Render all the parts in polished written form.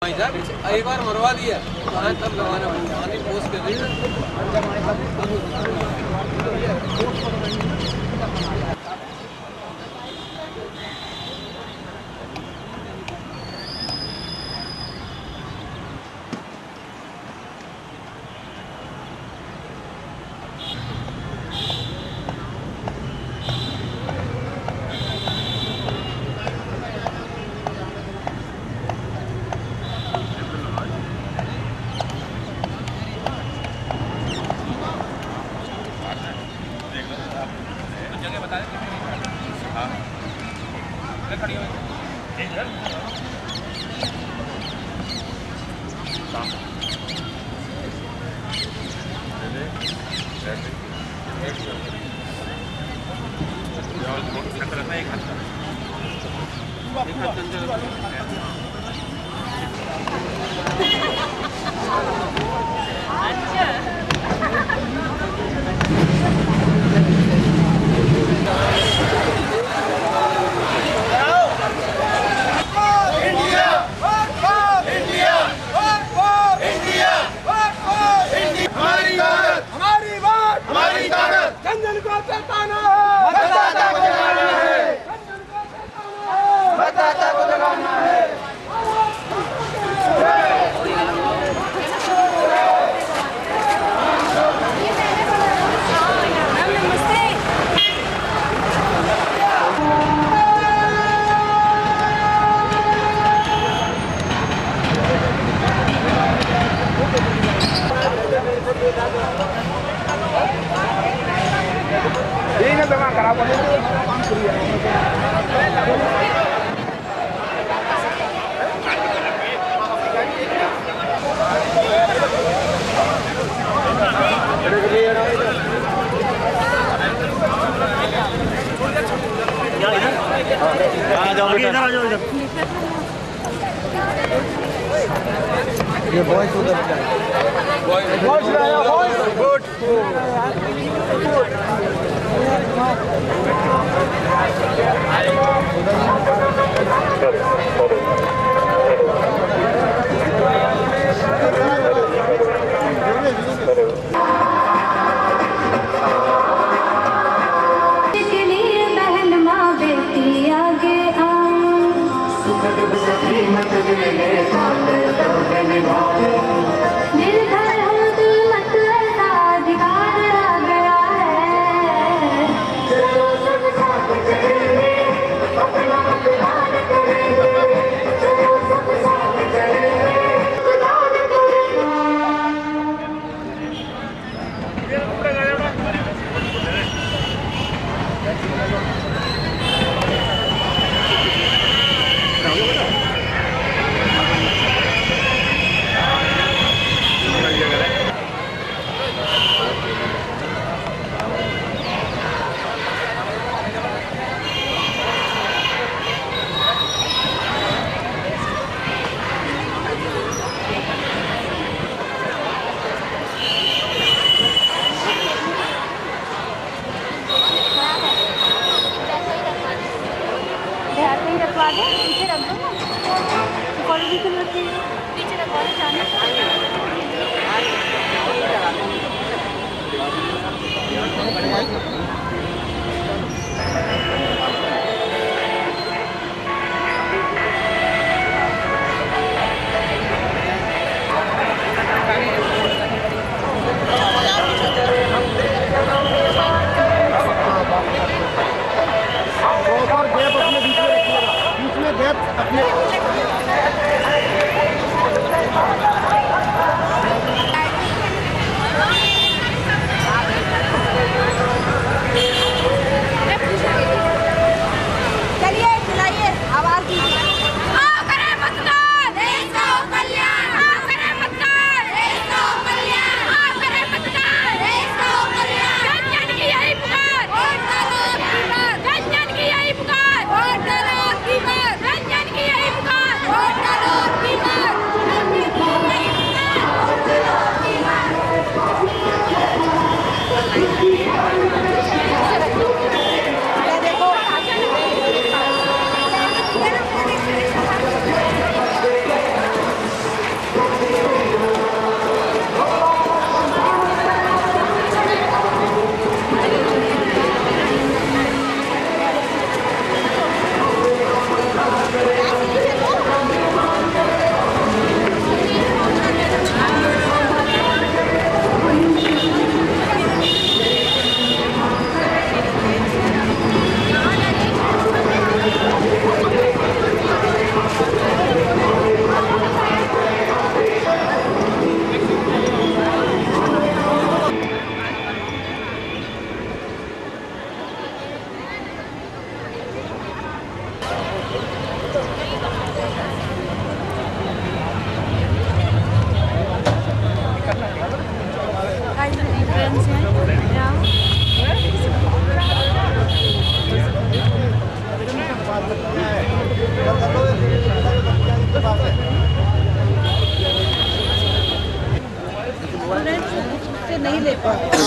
एक बार मरवा दिया तो तब लगाना पानी पोस्ट कर रही ये बॉयज उधर बॉयज आया बॉयज गुड पीछे रख दो ना कॉलेज पीछे रखवा दो जाने नहीं ले पाते।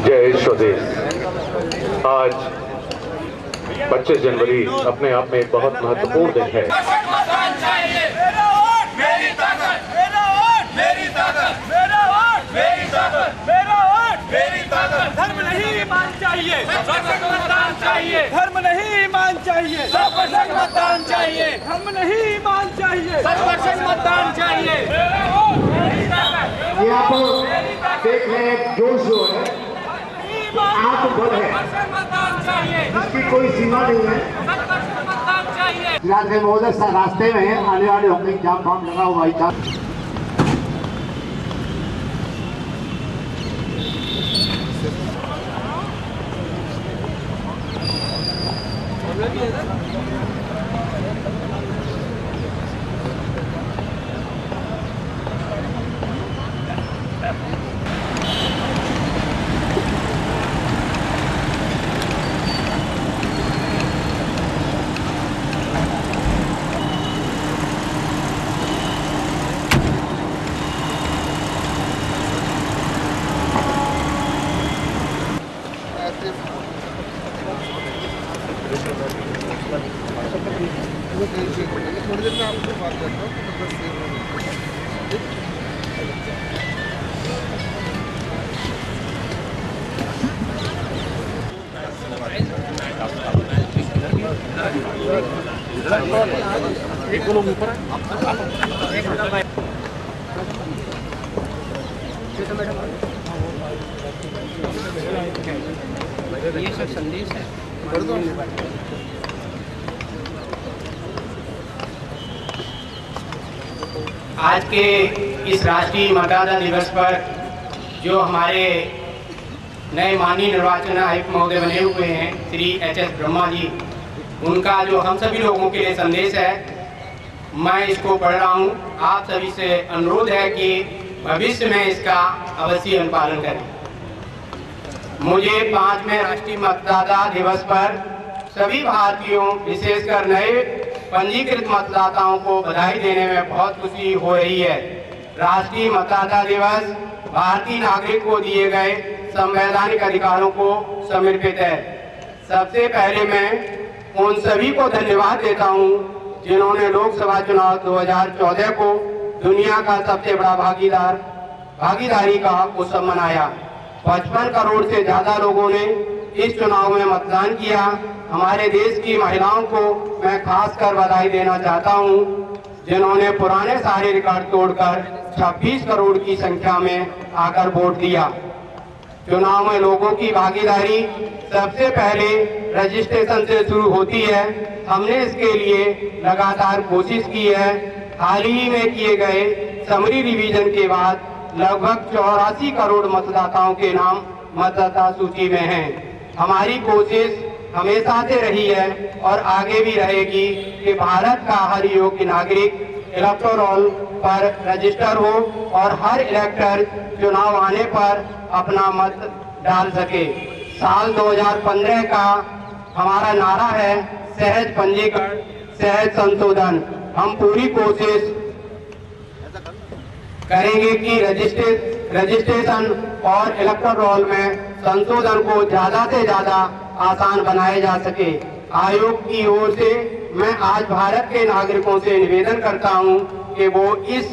जय स्वदेश। आज 25 जनवरी अपने आप में एक बहुत महत्वपूर्ण दिन है। धर्म नहीं ईमान चाहिए, मतदान चाहिए। धर्म नहीं ईमान चाहिए, मतदान चाहिए। धर्म नहीं ईमान चाहिए, मतदान चाहिए। ये आप देख रहे हैं जोश जो है, आत्मबल है, इसकी कोई सीमा नहीं है। जिलाधिकारी महोदय रास्ते में है, आने वाले होंगे, जाम फाम लगा हुआ था। थोड़ी देर में आपसे बात करता हूँ। एक लोग ऊपर है। ये सब संदेश है। आज के इस राष्ट्रीय मतदाता दिवस पर जो हमारे नए माननीय निर्वाचन आयुक्त महोदय बने हुए हैं श्री एच.एस. ब्रह्मा जी, उनका जो हम सभी लोगों के लिए संदेश है, मैं इसको पढ़ रहा हूँ। आप सभी से अनुरोध है कि भविष्य में इसका अवश्य अनुपालन करें। मुझे 5वें राष्ट्रीय मतदाता दिवस पर सभी भारतीयों, विशेषकर नए पंजीकृत मतदाताओं को बधाई देने में बहुत खुशी हो रही है। राष्ट्रीय मतदाता दिवस भारतीय नागरिक को दिए गए संवैधानिक अधिकारों को समर्पित है। सबसे पहले मैं उन सभी को धन्यवाद देता हूं जिन्होंने लोकसभा चुनाव 2014 को दुनिया का सबसे बड़ा भागीदारी का उत्सव मनाया। 55 करोड़ से ज्यादा लोगों ने इस चुनाव में मतदान किया। हमारे देश की महिलाओं को मैं खासकर बधाई देना चाहता हूं जिन्होंने पुराने सारे रिकॉर्ड तोड़कर 26 करोड़ की संख्या में आकर वोट दिया। चुनाव में लोगों की भागीदारी सबसे पहले रजिस्ट्रेशन से शुरू होती है। हमने इसके लिए लगातार कोशिश की है। हाल ही में किए गए समरी रिवीजन के बाद लगभग 84 करोड़ मतदाताओं के नाम मतदाता सूची में हैं। हमारी कोशिश हमेशा से रही है और आगे भी रहेगी कि भारत का हर योग्य नागरिक इलेक्टोरल पर रजिस्टर हो और हर इलेक्टर चुनाव आने पर अपना मत डाल सके। साल 2015 का हमारा नारा है सहज पंजीकरण, सहज संशोधन। हम पूरी कोशिश करेंगे कि रजिस्ट्रेशन और इलेक्टोरल रोल में संशोधन को ज्यादा से ज्यादा आसान बनाया जा सके। आयोग की ओर से मैं आज भारत के नागरिकों से निवेदन करता हूं कि वो इस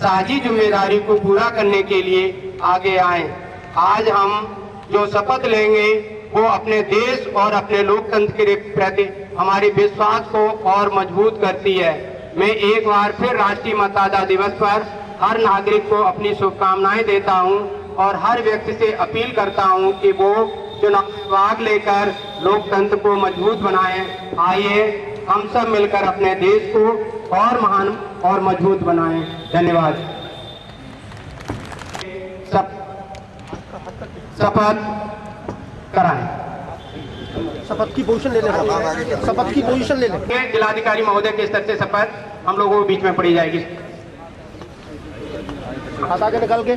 साझी जिम्मेदारी को पूरा करने के लिए आगे आएं। आज हम जो शपथ लेंगे वो अपने देश और अपने लोकतंत्र के प्रति हमारे विश्वास को और मजबूत करती है। मैं एक बार फिर राष्ट्रीय मतदाता दिवस पर हर नागरिक को अपनी शुभकामनाएं देता हूं और हर व्यक्ति से अपील करता हूं कि वो चुनाव में भाग लेकर लोकतंत्र को मजबूत बनाएं। आइए हम सब मिलकर अपने देश को और महान और मजबूत बनाएं। धन्यवाद। शपथ कराएं। शपथ की पोजीशन ले लें। शपथ की पोजीशन ले लें। जिलाधिकारी महोदय के स्तर से शपथ हम लोगों के बीच में पड़ी जाएगी। हाथ आगे निकाल के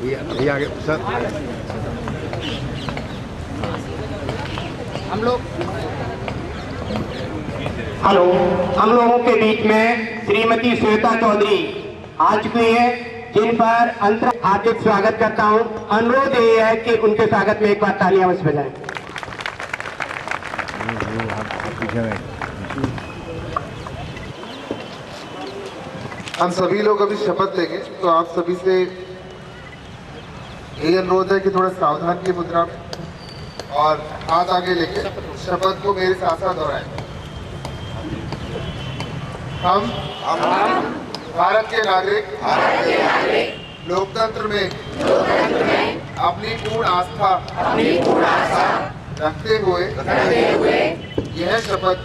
ये आगे सर। हम लोग हेलो, हम लोगों के बीच में श्रीमती श्वेता चौधरी आ चुकी है जिन पर अंतर हार्दिक स्वागत करता हूं। अनुरोध ये है कि उनके स्वागत में एक बार तालियां अवश्य बजाएं। हम सभी लोग अभी शपथ लेंगे तो आप सभी से यही अनुरोध है कि थोड़ा सावधान की मुद्रा में और हाथ आगे लेके शपथ को मेरे साथ साथ दोहराएं। हम भारत के नागरिक लोकतंत्र में अपनी पूर्ण आस्था रखते हुए यह शपथ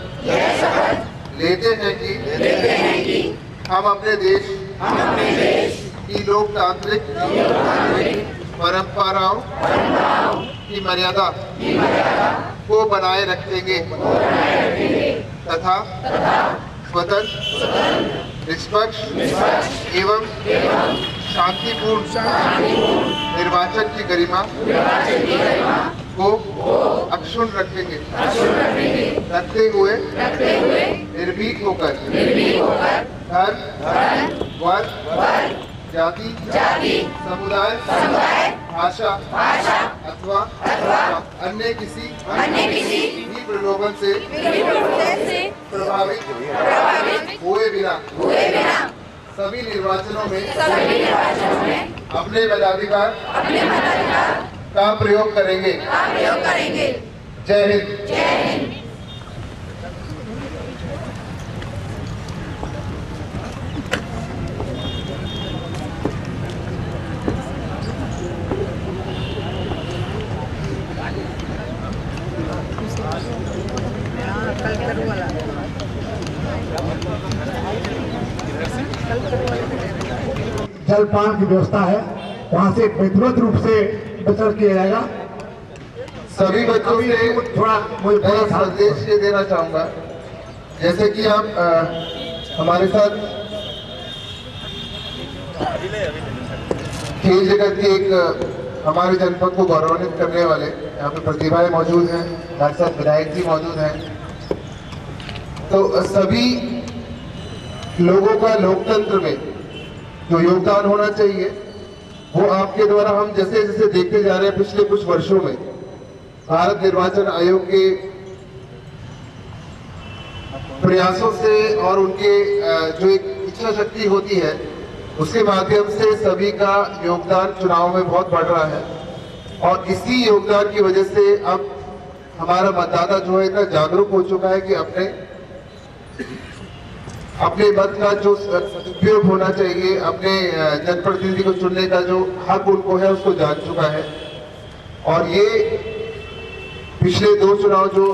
लेते हैं कि हम अपने देश की लोकतांत्रिक परंपराओं की मर्यादा को बनाए रखेंगे तथा स्वतंत्र, निष्पक्ष एवं शांतिपूर्ण निर्वाचन की गरिमा को अक्षुण्ण रखते हुए निर्भीक होकर धर्म, वर्ग, जाति, समुदाय, भाषा अथवा अन्य किसी भी प्रलोभन से प्रभावित हुए बिना सभी निर्वाचनों में अपने मताधिकार का प्रयोग करेंगे। जय हिंद। जलपान की व्यवस्था है, वहाँ से व्यक्तिगत रूप से वितरण किया जाएगा। सभी बच्चों से थोड़ा मैं संदेश ये देना चाहूँगा, जैसे कि आप हमारे साथ खेल जगत के एक हमारे जनपद को गौरवान्वित करने वाले यहाँ पे प्रतिभाएं मौजूद हैं, हमारे साथ विधायक जी मौजूद हैं। तो सभी लोगों का लोकतंत्र में जो योगदान होना चाहिए वो आपके द्वारा हम जैसे जैसे देखते जा रहे हैं पिछले कुछ वर्षों में भारत निर्वाचन आयोग के प्रयासों से और उनके जो एक इच्छा शक्ति होती है उसके माध्यम से सभी का योगदान चुनाव में बहुत बढ़ रहा है। और इसी योगदान की वजह से अब हमारा मतदाता जो है इतना जागरूक हो चुका है कि अपने मत का जो उपयोग होना चाहिए, अपने जनप्रतिनिधि को चुनने का जो हक उनको है उसको जान चुका है। और ये पिछले 2 चुनाव जो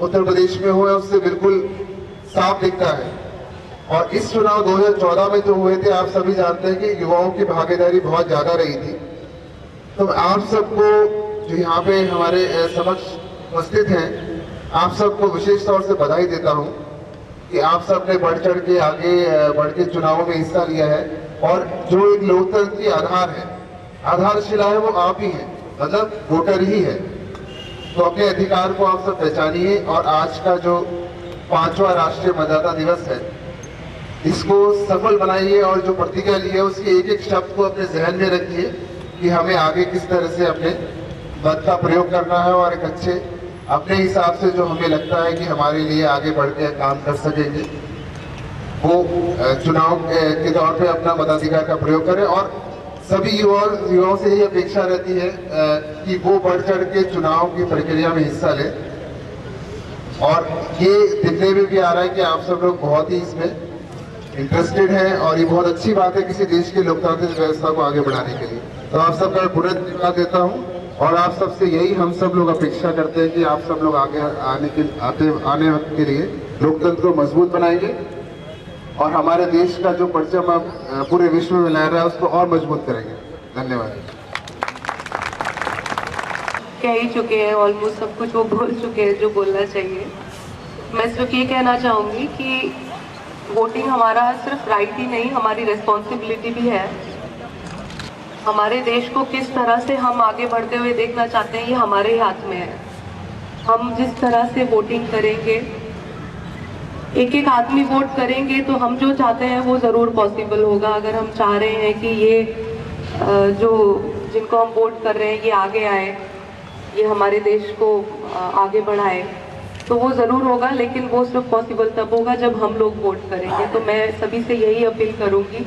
उत्तर प्रदेश में हुए उससे बिल्कुल साफ दिखता है। और इस चुनाव 2014 में जो हुए थे, आप सभी जानते हैं कि युवाओं की भागीदारी बहुत ज्यादा रही थी। तो आप सबको जो यहाँ पे हमारे समक्ष उपस्थित हैं, आप सबको विशेष तौर से बधाई देता हूँ कि आप सब ने बढ़ चढ़ के आगे बढ़ के चुनावों में हिस्सा लिया है। और जो एक लोकतंत्र की आधार है, आधारशिला है, वो आप ही हैं, मतलब वोटर ही है। तो अपने अधिकार को आप सब पहचानिए और आज का जो 5वां राष्ट्रीय मतदाता दिवस है इसको सफल बनाइए और जो प्रतिज्ञा ली है उसके एक एक शब्द को अपने जहन में रखिए कि हमें आगे किस तरह से अपने मत का प्रयोग करना है और एक अच्छे अपने हिसाब से जो हमें लगता है कि हमारे लिए आगे बढ़ के काम कर सकेंगे वो चुनाव के दौर पे अपना मताधिकार का प्रयोग करें। और सभी युवाओं से यही अपेक्षा रहती है कि वो बढ़ चढ़ के चुनाव की प्रक्रिया में हिस्सा लें। और ये दिखने में भी आ रहा है कि आप सब लोग बहुत ही इसमें इंटरेस्टेड हैं और ये बहुत अच्छी बात है किसी देश की लोकतांत्रिक व्यवस्था को आगे बढ़ाने के लिए। तो आप सबका पूरा धन्यवाद देता हूँ और आप सबसे यही हम सब लोग अपेक्षा करते हैं कि आप सब लोग आगे आने वक्त के लिए लोकतंत्र को मजबूत बनाएंगे और हमारे देश का जो परचम अब पूरे विश्व में लहर रहा है उसको और मजबूत करेंगे। धन्यवाद। कह ही चुके हैं ऑलमोस्ट सब कुछ, वो बोल चुके हैं जो बोलना चाहिए। मैं सिर्फ ये कहना चाहूँगी कि वोटिंग हमारा सिर्फ राइट ही नहीं, हमारी रिस्पॉन्सिबिलिटी भी है। हमारे देश को किस तरह से हम आगे बढ़ते हुए देखना चाहते हैं ये हमारे ही हाथ में है। हम जिस तरह से वोटिंग करेंगे, एक एक आदमी वोट करेंगे तो हम जो चाहते हैं वो ज़रूर पॉसिबल होगा। अगर हम चाह रहे हैं कि ये जो जिनको हम वोट कर रहे हैं ये आगे आए, ये हमारे देश को आगे बढ़ाए, तो वो ज़रूर होगा। लेकिन वो सिर्फ पॉसिबल तब होगा जब हम लोग वोट करेंगे। तो मैं सभी से यही अपील करूँगी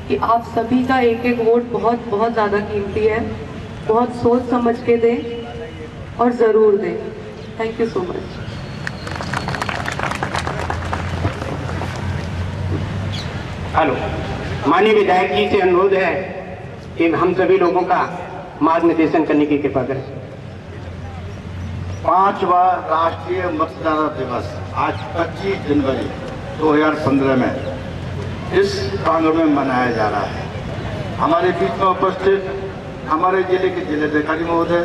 कि आप सभी का एक एक वोट बहुत बहुत ज़्यादा कीमती है, बहुत सोच समझ के दें और ज़रूर दें। Thank you so much. Hello, माननीय विधायक जी से अनुरोध है कि हम सभी लोगों का मार्गदर्शन करने की कृपा करें। 5वां राष्ट्रीय मतदाता दिवस आज 25 जनवरी 2015 में इस प्रांगण में मनाया जा रहा है। हमारे बीच में उपस्थित हमारे जिले के जिलाधिकारी महोदय,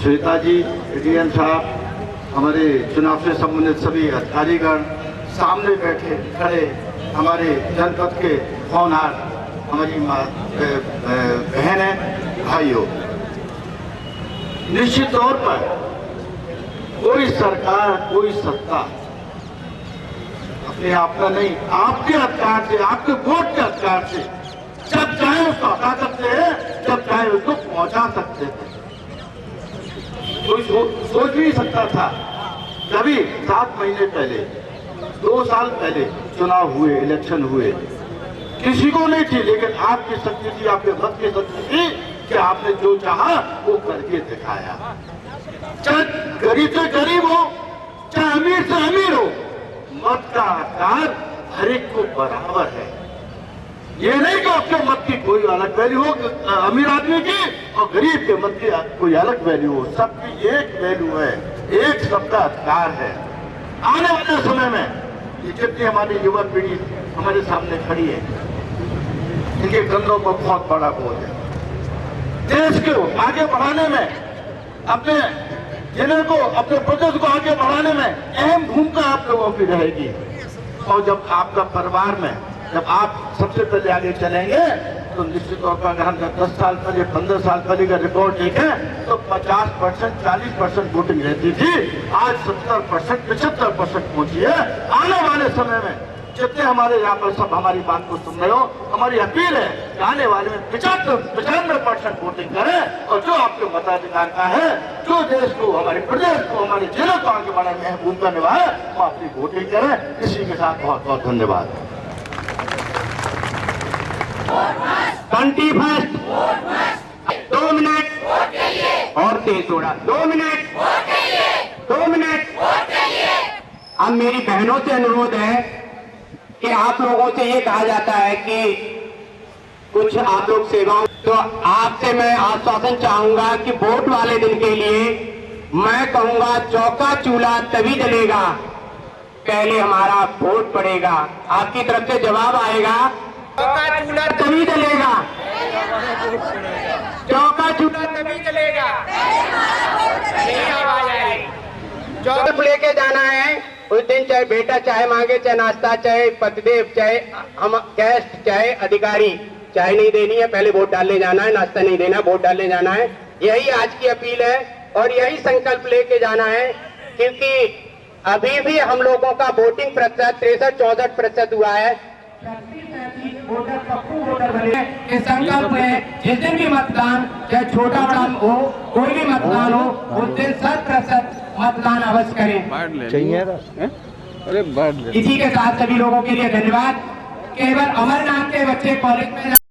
श्वेता जी, एडीएम साहब, हमारे चुनाव से संबंधित सभी अधिकारीगण, सामने बैठे खड़े हमारे जनपद के होनहार हमारी बहनें, भाइयों, निश्चित तौर पर कोई सरकार, कोई सत्ता अपने आप का नहीं, आपके अधिकार से, आपके वोट के अधिकार से जब चाहे उसको हटा सकते हैं, जब चाहे उसको पहुंचा सकते थे। कोई सोच भी नहीं सकता था। कभी 7 महीने पहले, 2 साल पहले चुनाव हुए, इलेक्शन हुए, किसी को नहीं थी, लेकिन आपकी शक्ति थी, आपके मत की शक्ति थी कि आपने जो चाहा वो करके दिखाया। चाहे गरीब से गरीब हो, चाहे अमीर से अमीर हो, मत का अधिकार हर एक को बराबर है। ये नहीं कि आपके मत की कोई अलग वैल्यू हो, अमीर आदमी की और गरीब के मत की कोई अलग वैल्यू हो, सबकी एक वैल्यू है, एक सबका अधिकार है। आने वाले समय में ये जितनी हमारी युवा पीढ़ी हमारे सामने खड़ी है, इनके कंधों पर बहुत बड़ा बोझ है। देश को आगे बढ़ाने में, अपने जिले को, अपने प्रदेश को आगे बढ़ाने में अहम भूमिका आप लोगों की रहेगी। और जब आपका परिवार में, जब आप सबसे पहले आगे चलेंगे तो निश्चित तौर पर अगर हम 10 साल पहले, 15 साल पहले का रिकॉर्ड देखें तो 50%, 40% वोटिंग रहती थी, आज 70%, 75% पहुंची है। आने वाले समय में जितने हमारे यहाँ पर सब हमारी बात को सुन रहे हो, हमारी अपील है कि आने वाले में 95% वोटिंग करें और जो आपके मताधिकार का है, जो देश को, हमारे प्रदेश को, हमारे जिलों को आगे बढ़ाने में भूमिका निभाए, वो अपनी वोटिंग करें। इसी के साथ बहुत बहुत धन्यवाद। 21 2 मिनट और तेज थोड़ा 2 मिनट 2 मिनट। अब मेरी बहनों से अनुरोध है कि आप लोगों से ये कहा जाता है कि कुछ आप लोग सेवाओं, तो आपसे मैं आश्वासन चाहूंगा कि वोट वाले दिन के लिए मैं कहूंगा चौका चूल्हा तभी जलेगा, पहले हमारा वोट पड़ेगा। आपकी तरफ से जवाब आएगा चौका चूल्हा तभी जलेगा, चौका चूल्हा तभी जलेगा, यही आवाज आएगी। जो लेके जाना है उस दिन, चाहे बेटा चाहे मांगे, चाहे नाश्ता, चाहे पतिदेव, चाहे हम गेस्ट, चाहे अधिकारी, चाय नहीं देनी है, पहले वोट डालने जाना है, नाश्ता नहीं देना, वोट डालने जाना है। यही आज की अपील है और यही संकल्प लेके जाना है, क्योंकि अभी भी हम लोगों का वोटिंग प्रतिशत 63-64% हुआ है। वोटर पप्पू वोटर बने के संकल्प में जिस दिन भी मतदान, चाहे छोटा बड़ा हो, कोई भी मतदान हो, उस दिन 100% मतदान अवश्य करें। इसी के साथ सभी लोगों के लिए धन्यवाद। केवल अमरनाथ के बच्चे कॉलेज में